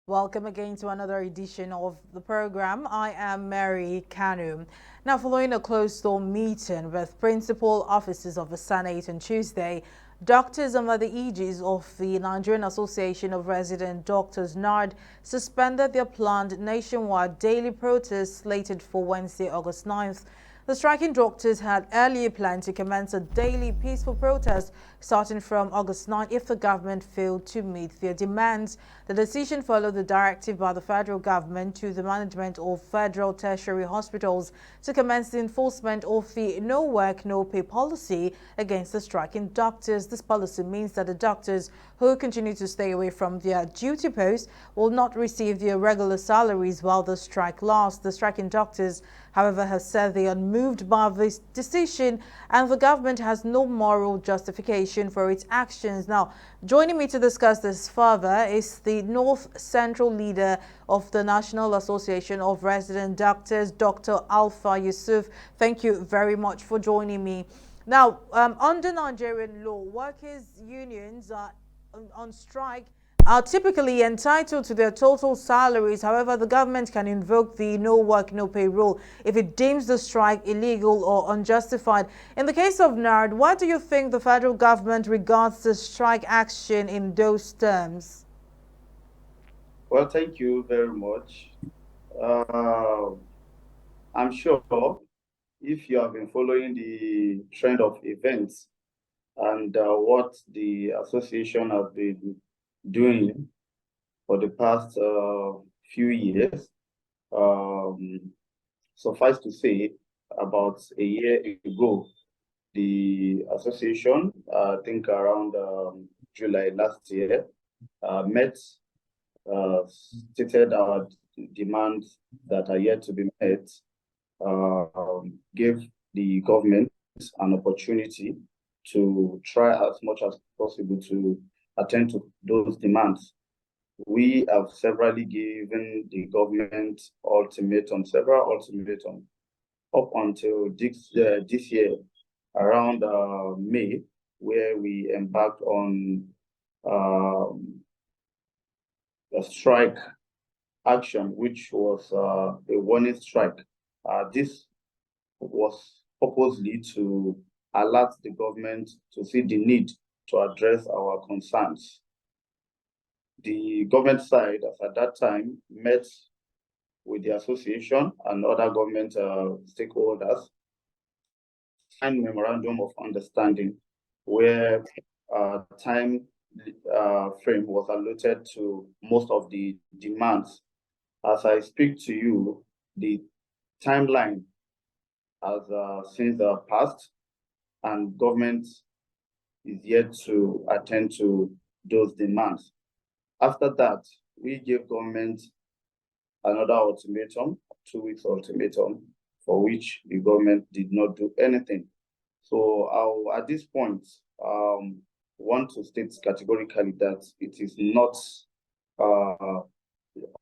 Welcome again to another edition of the program. I am Mary Kanu. Now, following a closed-door meeting with principal officers of the Senate on Tuesday, doctors under the aegis of the Nigerian Association of Resident Doctors (NARD) suspended their planned nationwide daily protest slated for Wednesday, August 9th. The striking doctors had earlier planned to commence a daily peaceful protest starting from August 9 if the government failed to meet their demands. The decision followed the directive by the federal government to the management of federal tertiary hospitals to commence the enforcement of the no work, no pay policy against the striking doctors. This policy means that the doctors who continue to stay away from their duty posts will not receive their regular salaries while the strike lasts. The striking doctors, however, have said they are unmoved by this decision and the government has no moral justification for its actions. Now, joining me to discuss this further is the NORD N'Central leader of the National Association of Resident Doctors, Dr. Alpha Yusuf. Thank you very much for joining me. Now, under Nigerian law, workers' unions are on strike are typically entitled to their total salaries. However, the government can invoke the no work, no pay rule if it deems the strike illegal or unjustified. In the case of NARD, why do you think the federal government regards the strike action in those terms? Well, thank you very much. Uh, I'm sure if you have been following the trend of events and what the association has been doing for the past few years, um, suffice to say, about a year ago, the association, I think around July last year, met stated our demands that are yet to be met, gave the government an opportunity to try as much as possible to attend to those demands. We have severally given the government several ultimatums, up until this year, around May, where we embarked on a strike action, which was a warning strike. This was purposely to alert the government to see the need to address our concerns. The government side, as at that time, met with the association and other government stakeholders, signed memorandum of understanding where time frame was allotted to most of the demands. As I speak to you, the timeline has since passed, and government is yet to attend to those demands. After that, we gave government another ultimatum, 2 weeks ultimatum, for which the government did not do anything. So I'll, at this point, want to state categorically that it is not uh,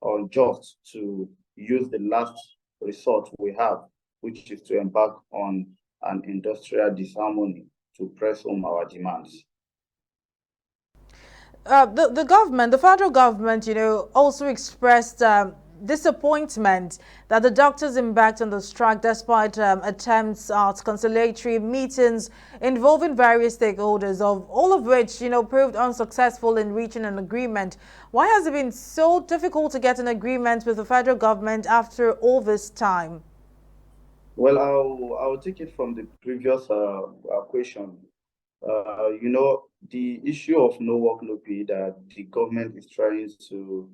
unjust to use the last resort we have, which is to embark on an industrial disharmony to press home our demands. The government, the federal government, also expressed disappointment that the doctors embarked on the strike despite attempts at conciliatory meetings involving various stakeholders, of all of which, proved unsuccessful in reaching an agreement. Why has it been so difficult to get an agreement with the federal government after all this time? Well, I'll take it from the previous question. The issue of no work, no pay that the government is trying to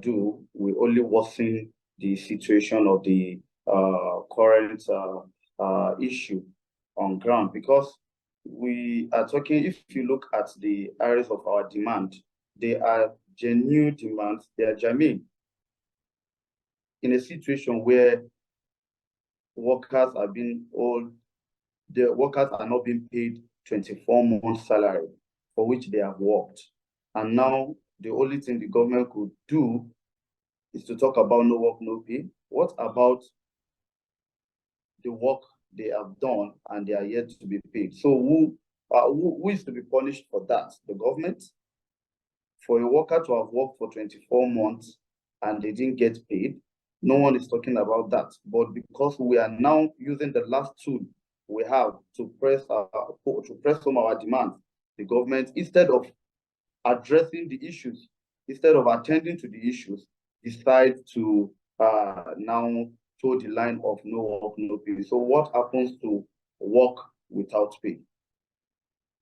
do will only worsen the situation of the current issue on ground, because we are talking, if you look at the areas of our demand, they are genuine demands, they are germane. In a situation where workers are being all the workers are not being paid 24 months salary for which they have worked. And now the only thing the government could do is to talk about no work, no pay. What about the work they have done and they are yet to be paid? So who is to be punished for that? The government? For a worker to have worked for 24 months and they didn't get paid, no one is talking about that. But because we are now using the last tool we have to press home our demands, the government, instead of addressing the issues, instead of attending to the issues, decide to now toe the line of no work, no pay. So what happens to work without pay?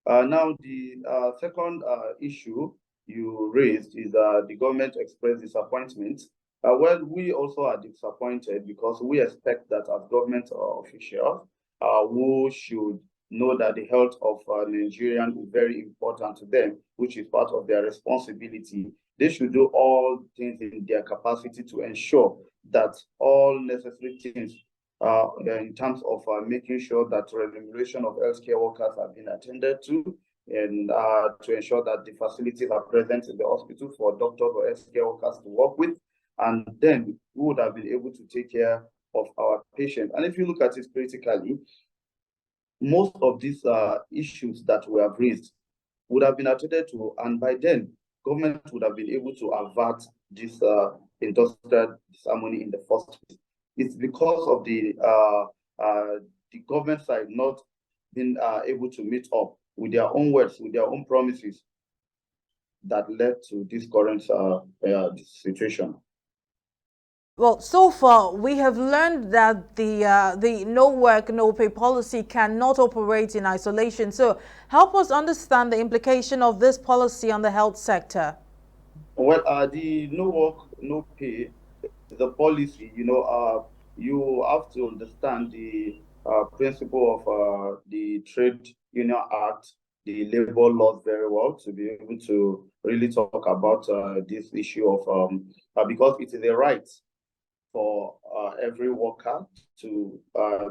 Now, the second issue you raised is the government expressed disappointment. Well, we also are disappointed because we expect that as government officials, who should know that the health of Nigerians is very important to them, which is part of their responsibility. They should do all things in their capacity to ensure that all necessary things in terms of making sure that remuneration of healthcare workers have been attended to, and to ensure that the facilities are present in the hospital for doctors or healthcare workers to work with, and then we would have been able to take care of our patients. And if you look at it critically, most of these issues that we have raised would have been attended to, and by then, government would have been able to avert this industrial disharmony in the first place. It's because of the government side not being able to meet up with their own words, with their own promises, that led to this current situation. Well, so far we have learned that the no work, no pay policy cannot operate in isolation. So help us understand the implication of this policy on the health sector. Well, the no work, no pay, the policy, you have to understand the principle of the Trade Union Act, the labor laws very well to be able to really talk about this issue of because it is a right for every worker to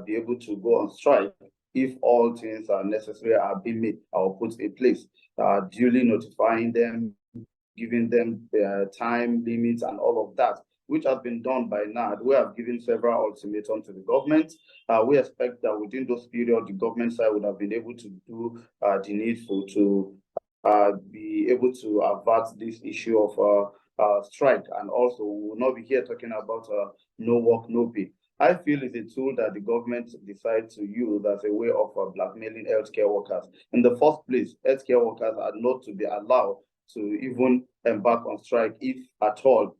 be able to go on strike if all things are necessary are being made or put in place, duly notifying them, giving them their time limits and all of that, which has been done by NARD. We have given several ultimatums to the government. We expect that within those periods, the government side would have been able to do the needful to be able to avert this issue of strike. And also, we will not be here talking about no work, no pay. I feel it's a tool that the government decides to use as a way of blackmailing healthcare workers. In the first place, healthcare workers are not to be allowed to even embark on strike if at all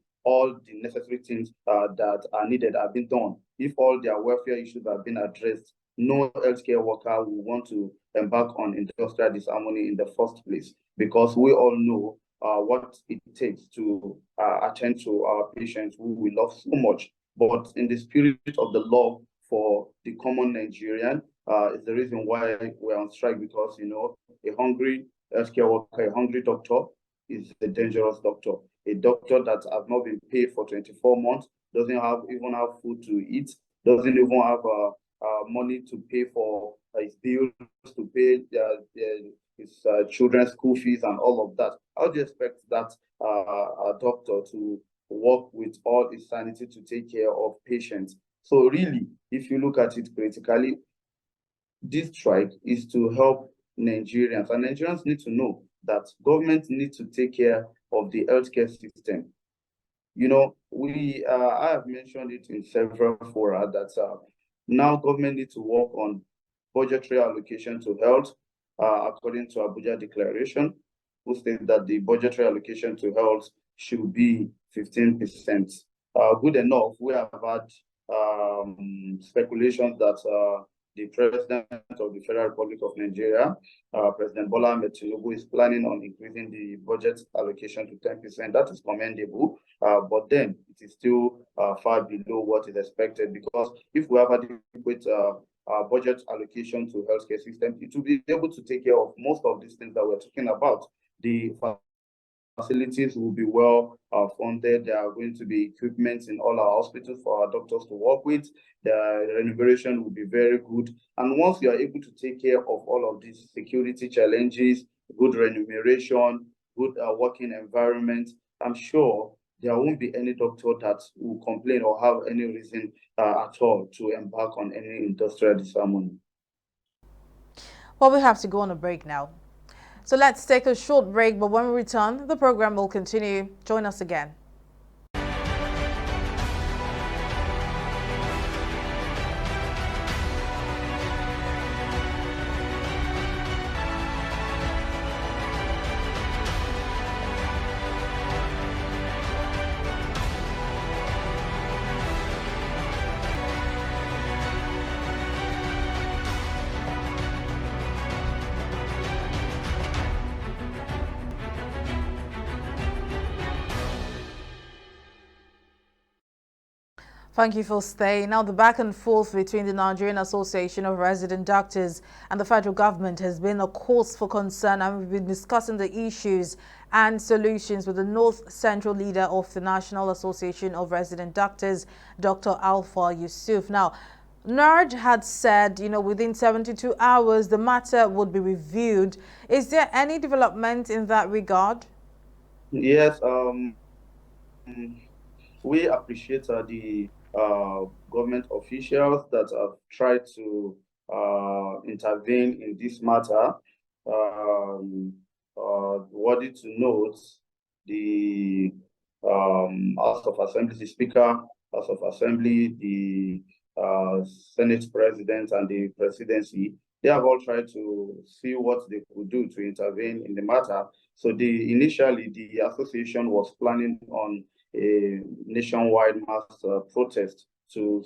the necessary things that are needed have been done. If all their welfare issues have been addressed, no healthcare worker will want to embark on industrial disharmony in the first place, because we all know what it takes to attend to our patients who we love so much. But in the spirit of the law for the common Nigerian, is the reason why we're on strike, because, a hungry healthcare worker, a hungry doctor is a dangerous doctor. A doctor that has not been paid for 24 months, doesn't even have food to eat, doesn't even have money to pay for his bills, to pay his children's school fees and all of that. How do you expect that a doctor to work with all his sanity to take care of patients? So really, if you look at it critically, this strike is to help Nigerians, and Nigerians need to know that government needs to take care of the healthcare system. I have mentioned it in several fora that now government needs to work on budgetary allocation to health, according to Abuja Declaration, who states that the budgetary allocation to health should be 15%. Good enough, we have had speculations that the President of the Federal Republic of Nigeria, President Bola Ahmed Tinubu, is planning on increasing the budget allocation to 10%. That is commendable, but then it is still far below what is expected, because if we have adequate budget allocation to healthcare system, it will be able to take care of most of these things that we're talking about. The facilities will be well funded. There are going to be equipment in all our hospitals for our doctors to work with. The remuneration will be very good. And once you are able to take care of all of these security challenges, good remuneration, good working environment, I'm sure there won't be any doctor that will complain or have any reason at all to embark on any industrial disharmony. Well, we have to go on a break now. So let's take a short break, but when we return, the program will continue. Join us again. Thank you for staying. Now, the back and forth between the Nigerian Association of Resident Doctors and the federal government has been a cause for concern, and we've been discussing the issues and solutions with the North Central leader of the National Association of Resident Doctors, Dr. Alpha Yusuf. Now, NARD had said, within 72 hours, the matter would be reviewed. Is there any development in that regard? Yes, we appreciate the government officials that have tried to intervene in this matter. Worthy to note, the House of Assembly, the Speaker, House of Assembly, the Senate President, and the Presidency, they have all tried to see what they could do to intervene in the matter. So initially, the association was planning on a nationwide mass protest to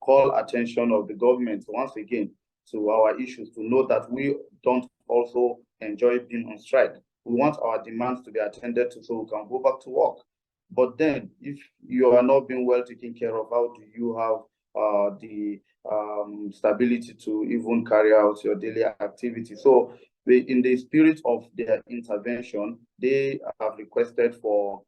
call attention of the government once again to our issues, to know that we don't also enjoy being on strike. We want our demands to be attended to so we can go back to work. But then, if you are not being well taken care of, how do you have the stability to even carry out your daily activity? So, in the spirit of their intervention, they have requested for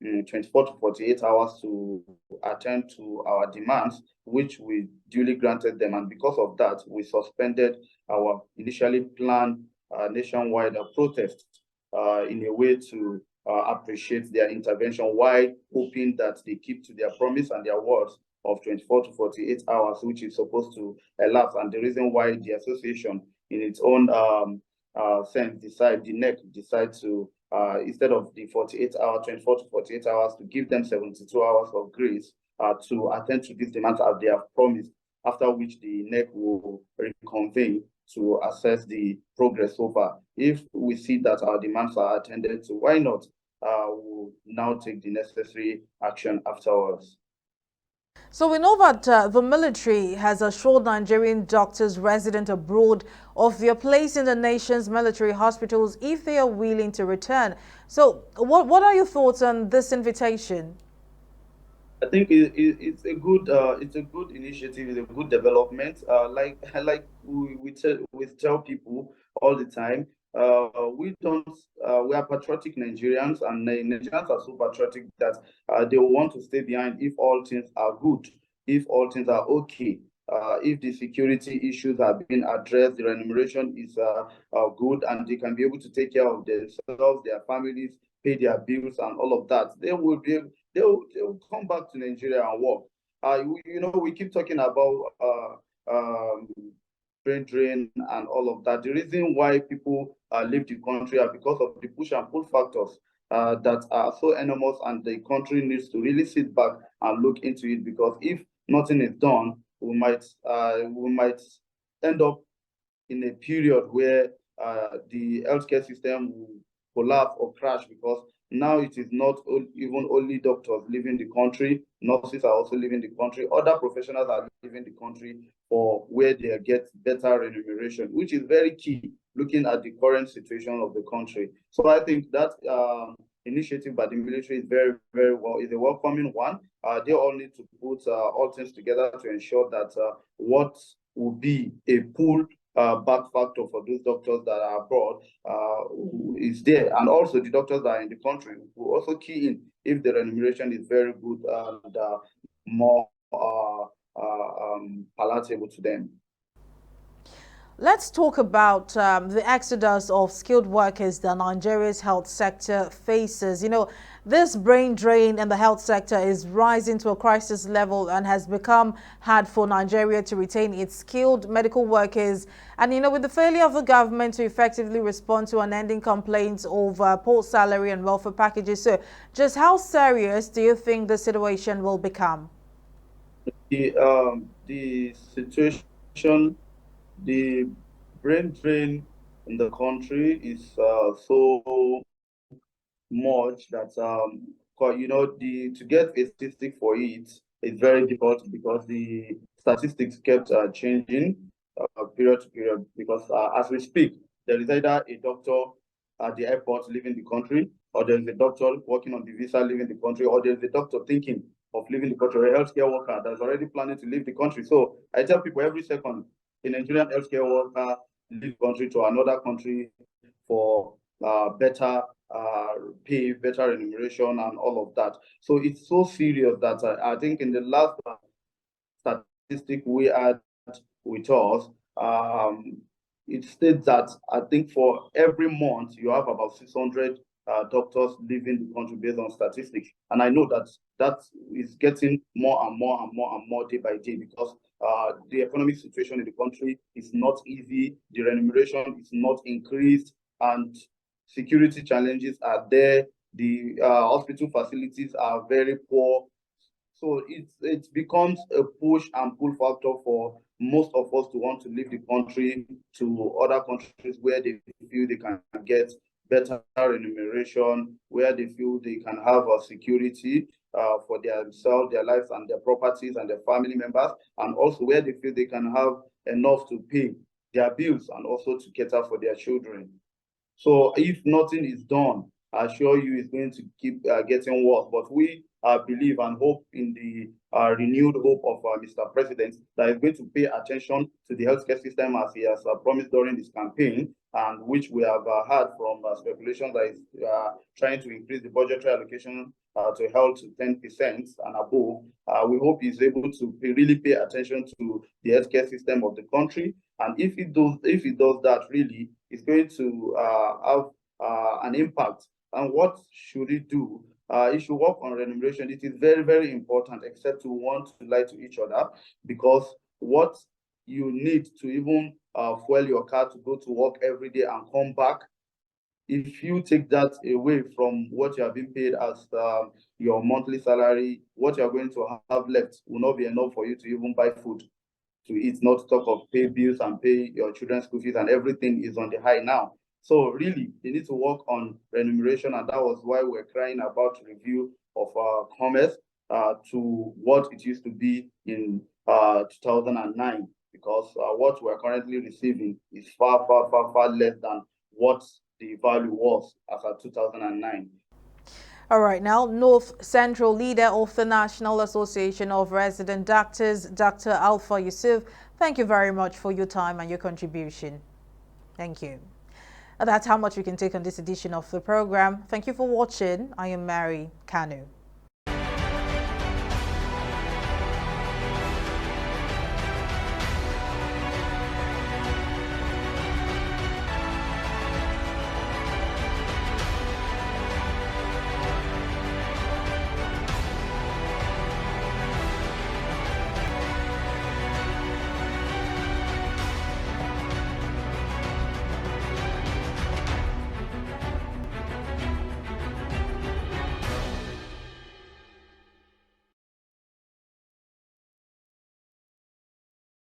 24 to 48 hours to attend to our demands, which we duly granted them. And because of that, we suspended our initially planned nationwide protest in a way to appreciate their intervention, while hoping that they keep to their promise and their words of 24 to 48 hours, which is supposed to elapse. And the reason why the association, in its own sense, the NEC decide to instead of the 48 hours, 24 to 48 hours, to give them 72 hours of grace to attend to these demands as they have promised, after which the NEC will reconvene to assess the progress so far. If we see that our demands are attended to, why not? We'll now take the necessary action afterwards. So we know that the military has assured Nigerian doctors resident abroad of their place in the nation's military hospitals if they are willing to return. So what are your thoughts on this invitation? I think it's a good initiative. It's a good development. Like we tell people all the time, we are patriotic Nigerians, and Nigerians are so patriotic that they want to stay behind if all things are good, if all things are okay. If the security issues are being addressed, the remuneration is good, and they can be able to take care of themselves, their families, pay their bills, and all of that, they will come back to Nigeria and work. We keep talking about brain drain and all of that. The reason why people leave the country are because of the push and pull factors that are so enormous, and the country needs to really sit back and look into it, because if nothing is done, we might end up in a period where the healthcare system will collapse or crash, because now it is not even only doctors leaving the country, nurses are also leaving the country, other professionals are leaving the country for where they get better remuneration, which is very key looking at the current situation of the country. So I think that initiative by the military is very, very is a welcoming one. They all need to put all things together to ensure that what will be a pull back factor for those doctors that are abroad is there, and also the doctors that are in the country will also key in if the remuneration is very good and more palatable to them. Let's talk about the exodus of skilled workers that Nigeria's health sector faces. You know, this brain drain in the health sector is rising to a crisis level and has become hard for Nigeria to retain its skilled medical workers. And, you know, with the failure of the government to effectively respond to unending complaints over poor salary and welfare packages. So just how serious do you think the situation will become? The situation, the brain drain in the country is so much that you know, the to get a statistic for it is very difficult because the statistics kept changing period to period, because as we speak there is either a doctor at the airport leaving the country, or there's a doctor working on the visa leaving the country, or there's a doctor thinking of leaving the country, or a healthcare worker that's already planning to leave the country. So I tell people every second a Nigerian healthcare worker leave the country to another country for better pay, better remuneration, and all of that. So it's so serious that I think in the last statistic we had with us, it states that I think for every month you have about 600 doctors leaving the country based on statistics. And I know that that is getting more and more and more and more day by day, because the economic situation in the country is not easy, the remuneration is not increased, and security challenges are there. The hospital facilities are very poor. So it becomes a push and pull factor for most of us to want to leave the country to other countries where they feel they can get better remuneration, where they feel they can have a security for themselves, their lives, and their properties, and their family members, and also where they feel they can have enough to pay their bills and also to cater for their children. So if nothing is done, I assure you it's going to keep getting worse. But we believe and hope in the renewed hope of Mr. President that is going to pay attention to the healthcare system as he has promised during this campaign, and which we have heard from speculation that is trying to increase the budgetary allocation to health to 10% and above. We hope he's able to really pay attention to the healthcare system of the country. And if it does that, really, it's going to have an impact. And what should it do? It should work on remuneration. It is very, very important, except to want to lie to each other, because what you need to even fuel your car to go to work every day and come back, if you take that away from what you have been paid as your monthly salary, what you're going to have left will not be enough for you to even buy food to eat, not to talk of pay bills and pay your children's school fees, and everything is on the high now. So really, they need to work on remuneration, and that was why we're crying about review of commerce to what it used to be in 2009, because what we're currently receiving is far, far, far, far less than what the value was as at 2009. All right, now, NORD N'Central leader of the National Association of Resident Doctors, Dr. Alpha Yusuf, thank you very much for your time and your contribution. Thank you. And that's how much we can take on this edition of the program. Thank you for watching. I am Mary Kanu.